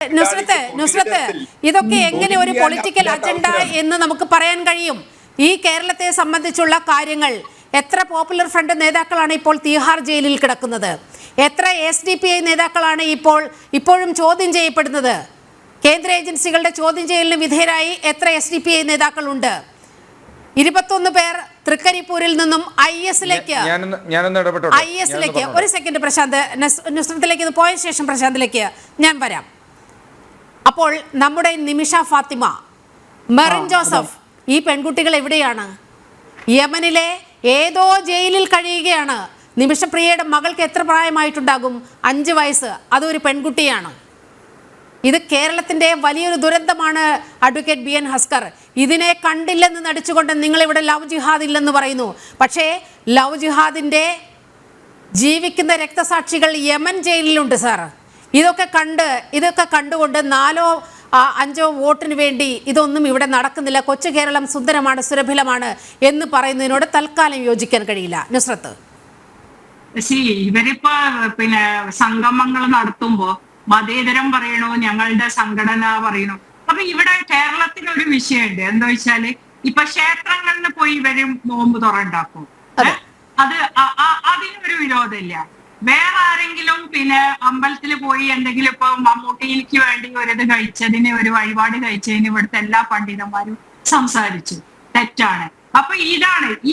നുസ്രത്ത് ഇതൊക്കെ എങ്ങനെ ഒരു പൊളിറ്റിക്കൽ അജണ്ട എന്ന് നമുക്ക് പറയാൻ കഴിയും? ഈ കേരളത്തെ സംബന്ധിച്ചുള്ള കാര്യങ്ങൾ എത്ര പോപ്പുലർ ഫ്രണ്ട് നേതാക്കളാണ് ഇപ്പോൾ തീഹാർ ജയിലിൽ കിടക്കുന്നത്? എത്ര SDPI നേതാക്കളാണ് ഇപ്പോഴും ചോദ്യം ചെയ്യപ്പെടുന്നത്? കേന്ദ്ര ഏജൻസികളുടെ ചോദ്യം ചെയ്യലിന് വിധേയരായി എത്ര SDPI നേതാക്കളുണ്ട്? 21 പേർ തൃക്കരിപ്പൂരിൽ നിന്നും IS ലേക്ക് ഒരു സെക്കൻഡ് പ്രശാന്ത്, നുസ്രത്തിലേക്ക് പോയ ശേഷം പ്രശാന്തിലേക്ക് ഞാൻ വരാം. അപ്പോൾ നമ്മുടെ നിമിഷ ഫാത്തിമ, മെറിൻ ജോസഫ്, ഈ പെൺകുട്ടികൾ എവിടെയാണ്? യമനിലെ ഏതോ ജയിലിൽ കഴിയുകയാണ്. നിമിഷപ്രിയയുടെ മകൾക്ക് എത്ര പ്രായമായിട്ടുണ്ടാകും? 5 വയസ്സ്. അതൊരു പെൺകുട്ടിയാണ്. ഇത് കേരളത്തിൻ്റെ വലിയൊരു ദുരന്തമാണ്. അഡ്വക്കേറ്റ് BN ഹസ്കർ, ഇതിനെ കണ്ടില്ലെന്ന് നടിച്ചുകൊണ്ട് നിങ്ങളിവിടെ ലവ് ജിഹാദ് ഇല്ലെന്ന് പറയുന്നു. പക്ഷേ ലവ് ജിഹാദിൻ്റെ ജീവിക്കുന്ന രക്തസാക്ഷികൾ യമൻ ജയിലിലുണ്ട് സാർ. ഇതൊക്കെ കണ്ടുകൊണ്ട് 4 or 5 വോട്ടിന് വേണ്ടി ഇതൊന്നും ഇവിടെ നടക്കുന്നില്ല, കൊച്ചു കേരളം സുന്ദരമാണ്, സുരഭിലമാണ് എന്ന് പറയുന്നതിനോട് തൽക്കാലം യോജിക്കാൻ കഴിയില്ല. നുസ്രത്ത്, ഇവരിപ്പോ സംഗമങ്ങൾ നടത്തുമ്പോ മതേതരം പറയണോ, ഞങ്ങളുടെ സംഘടന പറയണോ? അപ്പൊ ഇവിടെ കേരളത്തിൽ ഒരു വിഷയമുണ്ട്. എന്താ വെച്ചാല് ഇപ്പൊ ക്ഷേത്രങ്ങളിൽ പോയി ഇവരും നോമ്പ് തുറണ്ടാക്കും. അത് അതിനൊരു വിരോധമില്ല. വേറെ ആരെങ്കിലും അമ്പലത്തിൽ പോയി എന്തെങ്കിലും ഇപ്പൊ മമ്മൂട്ടിക്ക് വേണ്ടി ഒരിത് കഴിച്ചതിന്, ഒരു വഴിപാട് കഴിച്ചതിന് ഇവിടുത്തെ എല്ലാ പണ്ഡിതന്മാരും സംസാരിച്ചു. തെറ്റാണ്. അപ്പൊ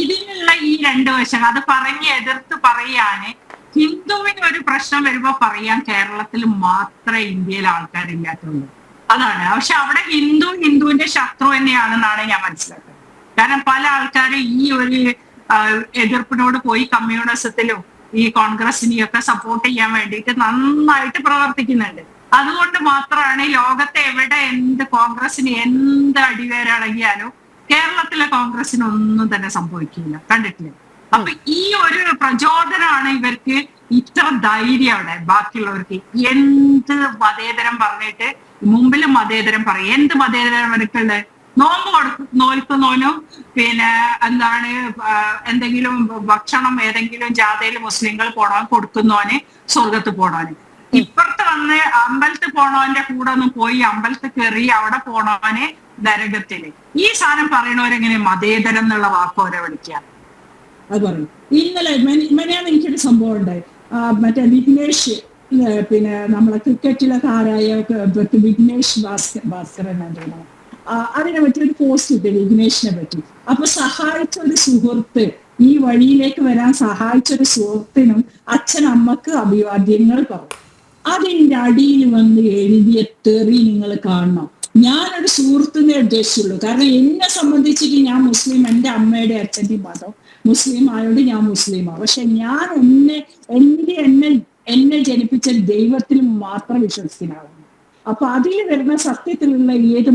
ഇതിനുള്ള ഈ 2 വശം അത് പറഞ്ഞ് എതിർത്ത് പറയാന് ഹിന്ദുവിന് ഒരു പ്രശ്നം വരുമ്പോ പറയാൻ കേരളത്തിൽ മാത്രമേ ഇന്ത്യയിൽ ആൾക്കാരില്ലാത്തുള്ളൂ. അതാണ്. പക്ഷെ അവിടെ ഹിന്ദുവിന്റെ ശത്രു തന്നെയാണെന്നാണ് ഞാൻ മനസ്സിലാക്കുന്നത്. കാരണം പല ആൾക്കാരും ഈ ഒരു എതിർപ്പിനോട് പോയി കമ്മ്യൂണിസത്തിലും ഈ കോൺഗ്രസിനെയൊക്കെ സപ്പോർട്ട് ചെയ്യാൻ വേണ്ടിയിട്ട് നന്നായിട്ട് പ്രവർത്തിക്കുന്നുണ്ട്. അതുകൊണ്ട് മാത്രമാണ് ലോകത്തെ എവിടെ കോൺഗ്രസിന് എന്ത് അടിവേരടങ്ങിയാലും കേരളത്തിലെ കോൺഗ്രസിന് ഒന്നും തന്നെ സംഭവിക്കില്ല. കണ്ടിട്ടില്ലേ? അപ്പൊ ഈ ഒരു പ്രചോദനമാണ് ഇവർക്ക് ഇത്ര ധൈര്യം അവിടെ. ബാക്കിയുള്ളവർക്ക് എന്ത് മതേതരം പറഞ്ഞിട്ട് മുമ്പിൽ മതേതരം പറയും. എന്ത് മതേതരം അവർക്കുള്ളത്? നോമ്പ് നോൽക്കുന്നവനും എന്താണ് എന്തെങ്കിലും ഭക്ഷണം ഏതെങ്കിലും ജാഥയിൽ മുസ്ലിങ്ങൾ കൊടുക്കുന്നവന് സ്വർഗത്ത് പോണവന്, ഇപ്പുറത്ത് വന്ന് അമ്പലത്തിൽ പോണവന്റെ കൂടെ ഒന്ന് പോയി അമ്പലത്തിൽ കയറി അവിടെ പോണവന് നരകത്തില്. ഈ സാധനം പറയണവരെങ്ങനെ മതേതരം എന്നുള്ള വാക്കോരെ വിളിക്കുക? അത് പറയും. ഇന്നലെ മെനയാന്ന് എനിക്കൊരു സംഭവം ഉണ്ടായി. മറ്റേ വിഘ്നേഷ്, നമ്മളെ ക്രിക്കറ്റിലെ താരായ വിഘ്നേഷ് ഭാസ്കരൻ എന്നാണ്, അതിനെ പറ്റി ഒരു പോസ്റ്റ് ഇട്ട് വിഘ്നേഷിനെ പറ്റി. അപ്പൊ സഹായിച്ച ഒരു സുഹൃത്ത്, ഈ വഴിയിലേക്ക് വരാൻ സഹായിച്ച ഒരു സുഹൃത്തിനും അച്ഛനമ്മക്ക് അഭിവാദ്യങ്ങൾ പറഞ്ഞു. അതിൻ്റെ അടിയിൽ വന്ന് എഴുതിയ തെറി നിങ്ങൾ കാണണം. ഞാനൊരു സുഹൃത്തിനെ ഉദ്ദേശിച്ചുള്ളൂ. കാരണം എന്നെ സംബന്ധിച്ചിട്ട് ഞാൻ മുസ്ലിം, എൻ്റെ അമ്മയുടെ അച്ഛൻ്റെ മതം മുസ്ലിം ആയതുകൊണ്ട് ഞാൻ മുസ്ലിമാണ്. പക്ഷെ ഞാൻ എന്നെ ജനിപ്പിച്ച ദൈവത്തിൽ മാത്രം വിശ്വസിക്കാനാവുന്നു. അപ്പൊ അതിൽ വരുന്ന സത്യത്തിലുള്ള ഏത്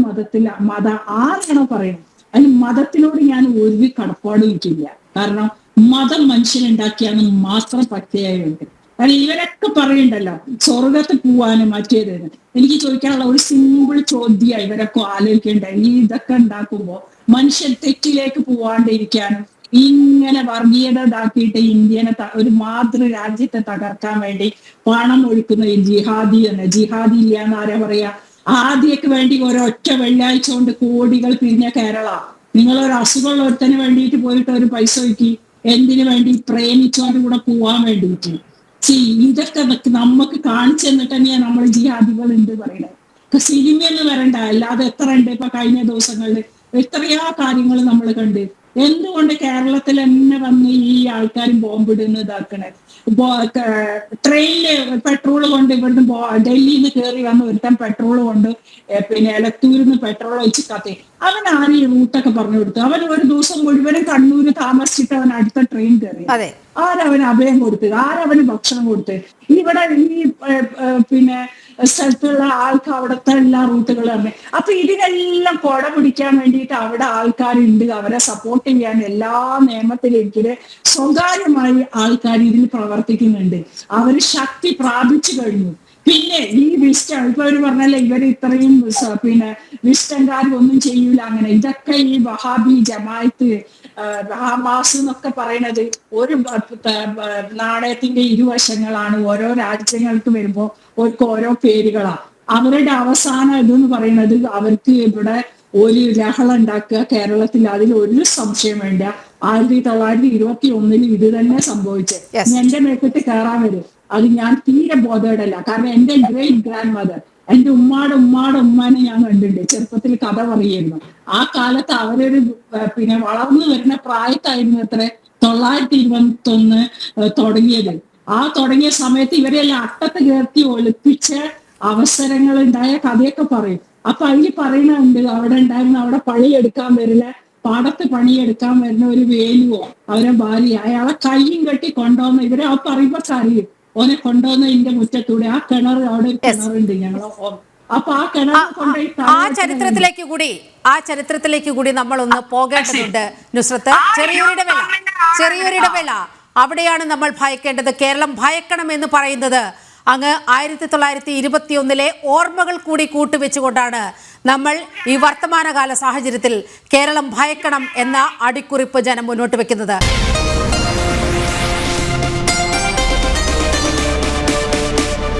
ആരാണോ പറയുന്നത്, അതിന് മതത്തിനോട് ഞാൻ ഒരു കടപ്പാടും എനിക്കില്ല. കാരണം മതം മനുഷ്യനുണ്ടാക്കിയാന്ന് മാത്രം പച്ചയായുണ്ട്. കാരണം ഇവരൊക്കെ പറയണ്ടല്ലോ സ്വർഗത്ത് പോവാനും മറ്റേതെന്ന്. എനിക്ക് ചോദിക്കാനുള്ള ഒരു സിമ്പിൾ ചോദ്യം ഇവരൊക്കെ ആലോചിക്കേണ്ട. ഇതൊക്കെ ഉണ്ടാക്കുമ്പോ മനുഷ്യൻ തെറ്റിലേക്ക് പോവാണ്ടിരിക്കാനും ഇങ്ങനെ വർഗീയത ഇതാക്കിയിട്ട് ഇന്ത്യനെ ഒരു മാതൃരാജ്യത്തെ തകർക്കാൻ വേണ്ടി പണം ഒഴുക്കുന്ന ഈ ജിഹാദി ഇല്ല എന്ന് ആരാ പറയാ? ആദ്യക്ക് വേണ്ടി ഒരൊറ്റ വെള്ളിയാഴ്ച കൊണ്ട് കോടികൾ പിരിഞ്ഞ കേരള. നിങ്ങളൊരു അസുഖമുള്ള ഒരുത്തന് വേണ്ടിയിട്ട് പോയിട്ട് ഒരു പൈസ വയ്ക്കി. എന്തിനു വേണ്ടി? പ്രേമിച്ചോണ്ട് കൂടെ പോവാൻ വേണ്ടിയിട്ട്. ഇതൊക്കെ നമുക്ക് കാണിച്ചു തന്നിട്ട് തന്നെയാണ് നമ്മൾ ജിഹാദികൾ ഉണ്ട് പറയുന്നത്. സിനിമയെന്ന് വരണ്ട, അല്ലാതെ എത്ര ഉണ്ട്. ഇപ്പൊ കഴിഞ്ഞ ദിവസങ്ങളിൽ എത്രയാ കാര്യങ്ങൾ നമ്മൾ കണ്ട്. എന്തുകൊണ്ട് കേരളത്തിൽ തന്നെ വന്ന് ഈ ആൾക്കാർ ബോംബിടുന്ന ഇതാക്കണേ? ട്രെയിനില് പെട്രോൾ കൊണ്ട് ഇവിടുന്ന് ഡൽഹിയിൽ നിന്ന് കയറി വന്ന് ഒരുത്തൻ പെട്രോൾ കൊണ്ട് എലത്തൂരിൽ നിന്ന് പെട്രോൾ ഒഴിച്ച് കത്തി. അവൻ ആരും ഈ റൂട്ടൊക്കെ പറഞ്ഞു കൊടുത്തു. അവൻ ഒരു ദിവസം മുഴുവനും കണ്ണൂര് താമസിച്ചിട്ട് അവൻ അടുത്ത ട്രെയിൻ കയറി. ആരവന് അഭയം കൊടുത്ത്? ആരവന് ഭക്ഷണം കൊടുത്ത്? ഇവിടെ ഈ സ്ഥലത്തുള്ള ആൾക്ക് അവിടുത്തെ എല്ലാ റൂട്ടുകളും തന്നെ. അപ്പൊ ഇതിനെല്ലാം കൊട പിടിക്കാൻ വേണ്ടിയിട്ട് അവിടെ ആൾക്കാരുണ്ട്. അവരെ സപ്പോർട്ട് ചെയ്യാൻ എല്ലാ നിയമത്തിലേക്ക് സ്വകാര്യമായി ആൾക്കാർ ഇതിൽ പ്രവർത്തിക്കുന്നുണ്ട്. അവര് ശക്തി പ്രാപിച്ചു കഴിഞ്ഞു. പിന്നെ ഈ വിസ്റ്റം ഇപ്പൊ അവര് പറഞ്ഞല്ലേ ഇവർ ഇത്രയും വിസ്റ്റംകാരും ഒന്നും ചെയ്യൂല അങ്ങനെ. ഇതൊക്കെ ഈ വഹാബി ജമാഅത്ത് ഹമാസ് എന്നൊക്കെ പറയണത് ഒരു നാണയത്തിന്റെ ഇരുവശങ്ങളാണ്. ഓരോ രാജ്യങ്ങൾക്ക് വരുമ്പോ ഓരോ പേരുകളാ. അവരുടെ അവസാന ഇതെന്ന് പറയുന്നത് അവർക്ക് ഇവിടെ ഒരു ലഹള ഉണ്ടാക്കുക കേരളത്തിൽ, അതിൽ ഒരു സംശയം വേണ്ട. 1921 ഇത് തന്നെ സംഭവിച്ചത്. Yes. എന്റെ മേക്കിട്ട് കയറാൻ വരും, അത് ഞാൻ തീരെ ബോധേഡല്ല. കാരണം എന്റെ ഗ്രേറ്റ് ഗ്രാൻഡ് മദർ, എന്റെ ഉമ്മാടെ ഉമ്മാനെ ഞാൻ കണ്ടിട്ടുണ്ട്. ചെറുപ്പത്തിൽ കഥ പറയുമായിരുന്നു. ആ കാലത്ത് അവരൊരു പിന്നെ വളർന്നു വരുന്ന പ്രായത്തായിരുന്നു അത്ര 921 തുടങ്ങിയത്. ആ തുടങ്ങിയ സമയത്ത് ഇവരെല്ലാം അട്ടത്ത് കയറ്റി ഒളിപ്പിച്ച അവസരങ്ങൾ ഉണ്ടായ കഥയൊക്കെ പറയും. അപ്പൊ അതിൽ പറയുന്നുണ്ട്, അവിടെ ഉണ്ടായിരുന്ന അവിടെ പണിയെടുക്കാൻ വരില്ല, പാടത്ത് പണിയെടുക്കാൻ വരുന്ന ഒരു വേലുവോ അവരെ ഭാര്യ, അയാളെ കയ്യും കെട്ടി കൊണ്ടുവന്ന് ഇവരെ ആ പറയുമ്പോ കരയും. ഓനെ കൊണ്ടുവന്ന് ഇതിന്റെ മുറ്റത്തൂടെ ആ കിണർ, അവിടെ ഒരു കിണറുണ്ട് ഞങ്ങളെ. അപ്പൊ ആ കിണർ കൊണ്ടുപോയി ആ ചരിത്രത്തിലേക്ക് കൂടി നമ്മൾ ഒന്ന് പോകേണ്ടതുണ്ട് നുസ്രത്ത്. ചെറിയൊരിടവേള അവിടെയാണ് നമ്മൾ ഭയക്കേണ്ടത്. കേരളം ഭയക്കണം എന്ന് പറയുന്നത് അങ്ങ് 1921 ഓർമ്മകൾ കൂടി കൂട്ടുവെച്ചുകൊണ്ടാണ് നമ്മൾ ഈ വർത്തമാനകാല സാഹചര്യത്തിൽ കേരളം ഭയക്കണം എന്ന അടിക്കുറിപ്പ് ജനം മുന്നോട്ട് വെക്കുന്നത്.